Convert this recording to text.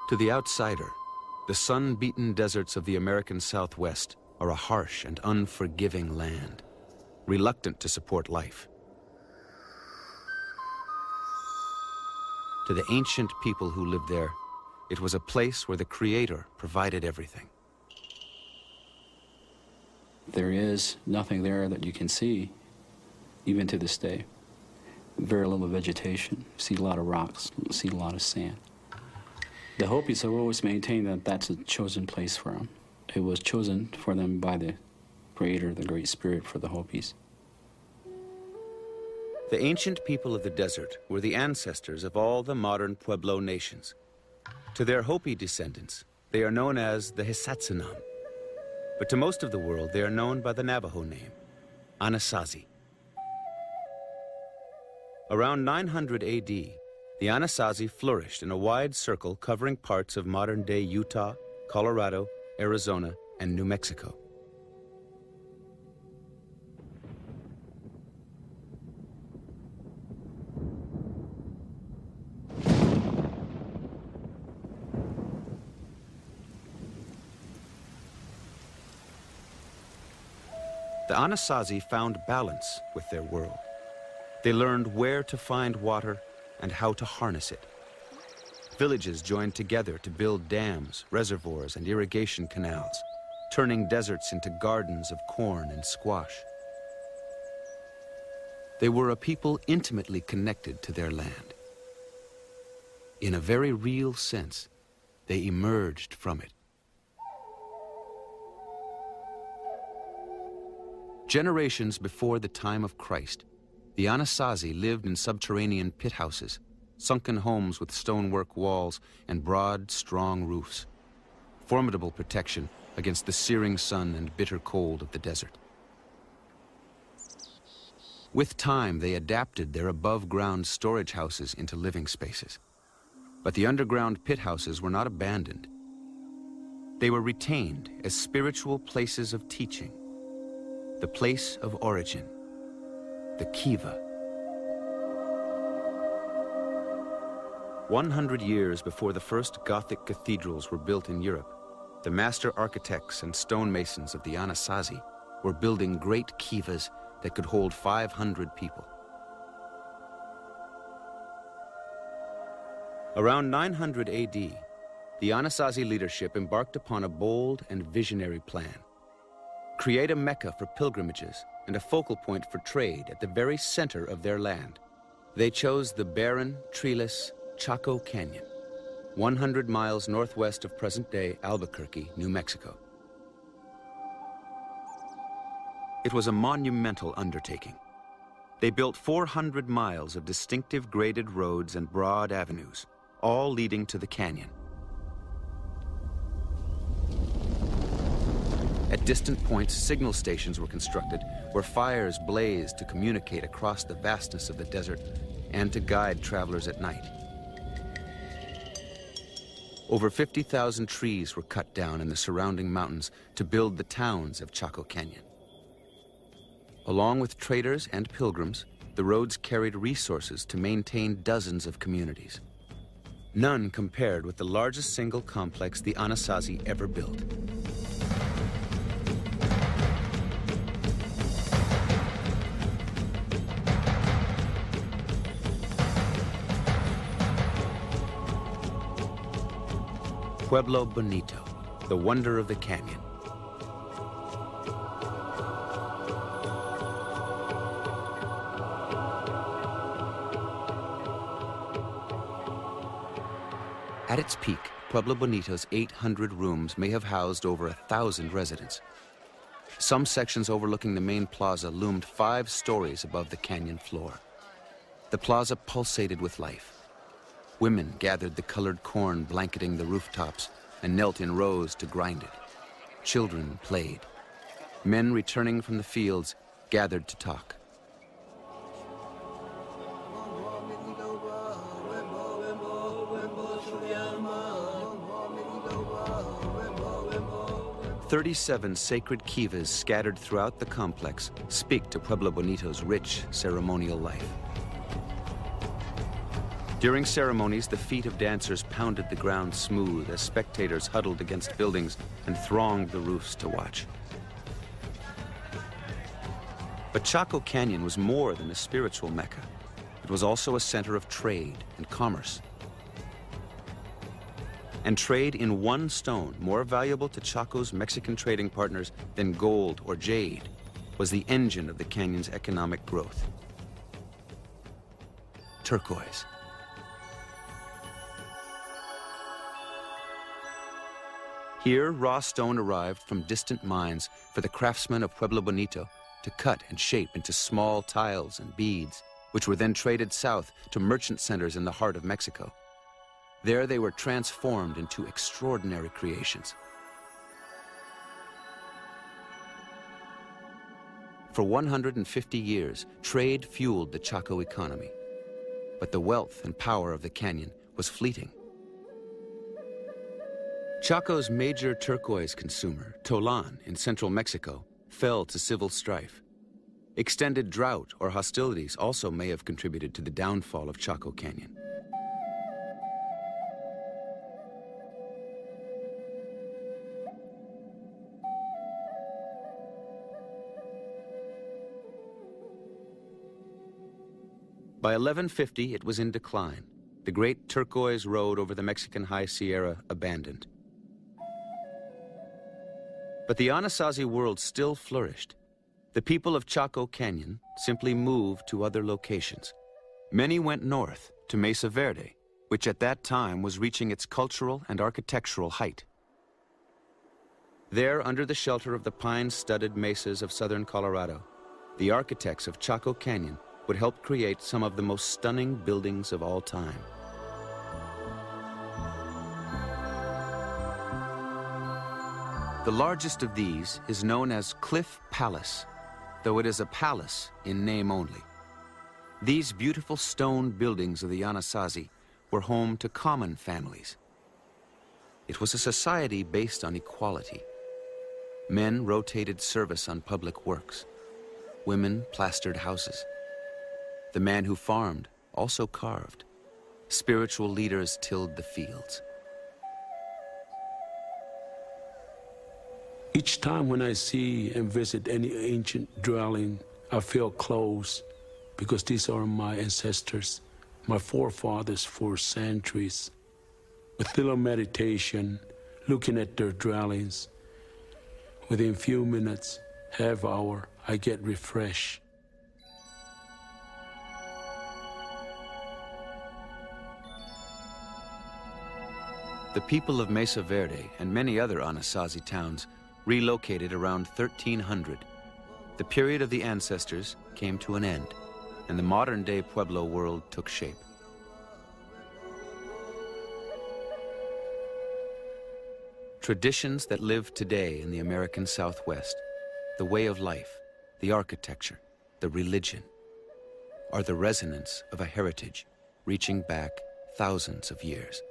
To the outsider, the sun-beaten deserts of the American Southwest are a harsh and unforgiving land, reluctant to support life. To the ancient people who lived there, it was a place where the Creator provided everything. There is nothing there that you can see, even to this day. Very little vegetation. See a lot of rocks, see a lot of sand. The Hopis have always maintained that that's a chosen place for them. It was chosen for them by the Creator, the Great Spirit, for the Hopis. The ancient people of the desert were the ancestors of all the modern Pueblo nations. To their Hopi descendants, they are known as the Hisatsinan. But to most of the world, they are known by the Navajo name, Anasazi. Around 900 AD, the Anasazi flourished in a wide circle covering parts of modern-day Utah, Colorado, Arizona, and New Mexico. The Anasazi found balance with their world. They learned where to find water and how to harness it. Villages joined together to build dams, reservoirs, and irrigation canals, turning deserts into gardens of corn and squash. They were a people intimately connected to their land. In a very real sense, they emerged from it. Generations before the time of Christ, the Anasazi lived in subterranean pit houses, sunken homes with stonework walls and broad, strong roofs. Formidable protection against the searing sun and bitter cold of the desert. With time, they adapted their above-ground storage houses into living spaces. But the underground pit houses were not abandoned. They were retained as spiritual places of teaching. The place of origin, the Kiva. 100 years before the first Gothic cathedrals were built in Europe, the master architects and stonemasons of the Anasazi were building great kivas that could hold 500 people. Around 900 AD, the Anasazi leadership embarked upon a bold and visionary plan. Create a mecca for pilgrimages and a focal point for trade at the very center of their land. They chose the barren, treeless Chaco Canyon, 100 miles northwest of present-day Albuquerque, New Mexico. It was a monumental undertaking. They built 400 miles of distinctive graded roads and broad avenues, all leading to the canyon. At distant points, signal stations were constructed where fires blazed to communicate across the vastness of the desert and to guide travelers at night. Over 50,000 trees were cut down in the surrounding mountains to build the towns of Chaco Canyon. Along with traders and pilgrims, the roads carried resources to maintain dozens of communities. None compared with the largest single complex the Anasazi ever built. Pueblo Bonito, the wonder of the canyon. At its peak, Pueblo Bonito's 800 rooms may have housed over 1,000 residents. Some sections overlooking the main plaza loomed 5 stories above the canyon floor. The plaza pulsated with life. Women gathered the colored corn blanketing the rooftops and knelt in rows to grind it. Children played. Men returning from the fields gathered to talk. "37 sacred kivas scattered throughout the complex speak to Pueblo Bonito's rich ceremonial life. During ceremonies, the feet of dancers pounded the ground smooth as spectators huddled against buildings and thronged the roofs to watch. But Chaco Canyon was more than a spiritual mecca. It was also a center of trade and commerce. And trade in one stone, more valuable to Chaco's Mexican trading partners than gold or jade, was the engine of the canyon's economic growth. Turquoise. Here, raw stone arrived from distant mines for the craftsmen of Pueblo Bonito to cut and shape into small tiles and beads, which were then traded south to merchant centers in the heart of Mexico. There they were transformed into extraordinary creations. For 150 years, trade fueled the Chaco economy, but the wealth and power of the canyon was fleeting. Chaco's major turquoise consumer, Tolan, in central Mexico, fell to civil strife. Extended drought or hostilities also may have contributed to the downfall of Chaco Canyon. By 1150, it was in decline. The great turquoise road over the Mexican High Sierra abandoned. But the Anasazi world still flourished. The people of Chaco Canyon simply moved to other locations. Many went north to Mesa Verde, which at that time was reaching its cultural and architectural height. There, under the shelter of the pine-studded mesas of southern Colorado, the architects of Chaco Canyon would help create some of the most stunning buildings of all time. The largest of these is known as Cliff Palace, though it is a palace in name only. These beautiful stone buildings of the Anasazi were home to common families. It was a society based on equality. Men rotated service on public works. Women plastered houses. The man who farmed also carved. Spiritual leaders tilled the fields. Each time when I see and visit any ancient dwelling, I feel close because these are my ancestors, my forefathers for centuries. With little meditation, looking at their dwellings, within few minutes, half hour, I get refreshed. The people of Mesa Verde and many other Anasazi towns relocated around 1300. The period of the ancestors came to an end, and the modern-day Pueblo world took shape. Traditions that live today in the American Southwest, the way of life, the architecture, the religion, are the resonance of a heritage reaching back thousands of years.